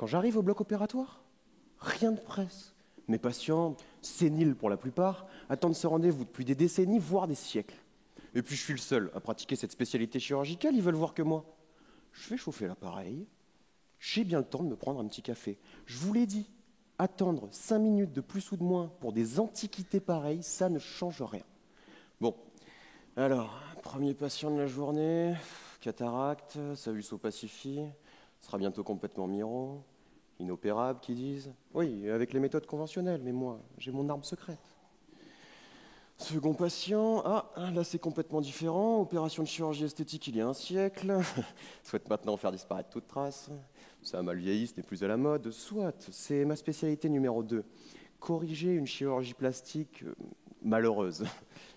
Quand j'arrive au bloc opératoire, rien de presse. Mes patients, séniles pour la plupart, attendent ce rendez-vous depuis des décennies, voire des siècles. Et puis je suis le seul à pratiquer cette spécialité chirurgicale, ils veulent voir que moi. Je fais chauffer l'appareil, j'ai bien le temps de me prendre un petit café. Je vous l'ai dit, attendre 5 minutes de plus ou de moins pour des antiquités pareilles, ça ne change rien. Bon, alors, premier patient de la journée, cataracte, Savuso-Pacifie, sera bientôt complètement miro, inopérable, qu'ils disent. Oui, avec les méthodes conventionnelles, mais moi, j'ai mon arme secrète. Second patient, là c'est complètement différent, opération de chirurgie esthétique il y a un siècle, souhaite maintenant faire disparaître toute trace, ça a mal vieilli, ce n'est plus à la mode, soit, c'est ma spécialité numéro 2, corriger une chirurgie plastique malheureuse.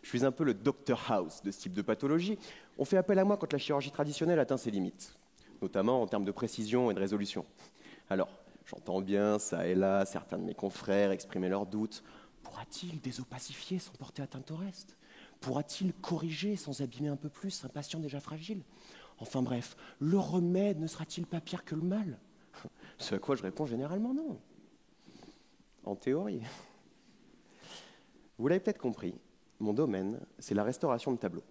Je suis un peu le Dr House de ce type de pathologie, on fait appel à moi quand la chirurgie traditionnelle atteint ses limites, notamment en termes de précision et de résolution. Alors, j'entends bien, ça et là, certains de mes confrères exprimer leurs doutes. Pourra-t-il désopacifier sans porter atteinte au reste? Pourra-t-il corriger sans abîmer un peu plus un patient déjà fragile? Enfin bref, le remède ne sera-t-il pas pire que le mal? Ce à quoi je réponds généralement non. En théorie. Vous l'avez peut-être compris, mon domaine, c'est la restauration de tableaux.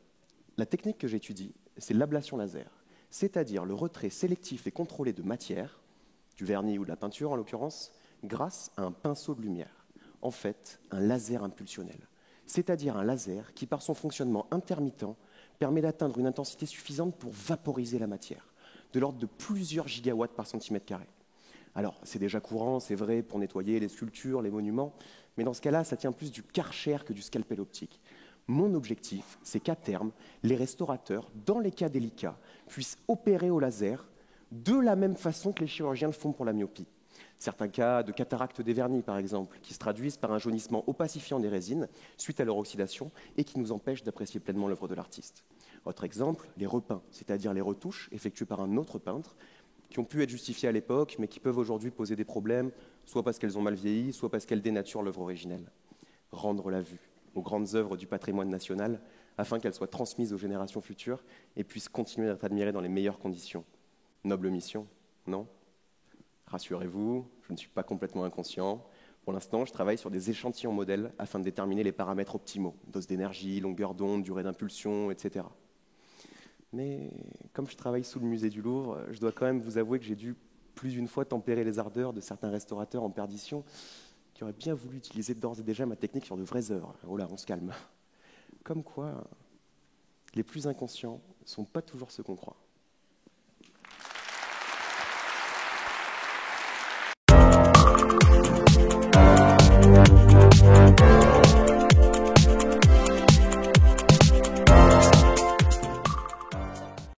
La technique que j'étudie, c'est l'ablation laser, c'est-à-dire le retrait sélectif et contrôlé de matière, du vernis ou de la peinture en l'occurrence, grâce à un pinceau de lumière. En fait, un laser impulsionnel, c'est-à-dire un laser qui, par son fonctionnement intermittent, permet d'atteindre une intensité suffisante pour vaporiser la matière, de l'ordre de plusieurs gigawatts par centimètre carré. Alors, c'est déjà courant, c'est vrai, pour nettoyer les sculptures, les monuments, mais dans ce cas-là, ça tient plus du Karcher que du scalpel optique. Mon objectif, c'est qu'à terme, les restaurateurs, dans les cas délicats, puissent opérer au laser de la même façon que les chirurgiens le font pour la myopie. Certains cas de cataracte des vernis, par exemple, qui se traduisent par un jaunissement opacifiant des résines suite à leur oxydation et qui nous empêchent d'apprécier pleinement l'œuvre de l'artiste. Autre exemple, les repeints, c'est-à-dire les retouches effectuées par un autre peintre, qui ont pu être justifiées à l'époque, mais qui peuvent aujourd'hui poser des problèmes, soit parce qu'elles ont mal vieilli, soit parce qu'elles dénaturent l'œuvre originelle. Rendre la vue aux grandes œuvres du patrimoine national, afin qu'elles soient transmises aux générations futures et puissent continuer d'être admirées dans les meilleures conditions. Noble mission, non ? Rassurez-vous, je ne suis pas complètement inconscient. Pour l'instant, je travaille sur des échantillons modèles afin de déterminer les paramètres optimaux, dose d'énergie, longueur d'onde, durée d'impulsion, etc. Mais comme je travaille sous le musée du Louvre, je dois quand même vous avouer que j'ai dû plus d'une fois tempérer les ardeurs de certains restaurateurs en perdition qui auraient bien voulu utiliser d'ores et déjà ma technique sur de vraies œuvres. Oh là, on se calme. Comme quoi, les plus inconscients ne sont pas toujours ceux qu'on croit.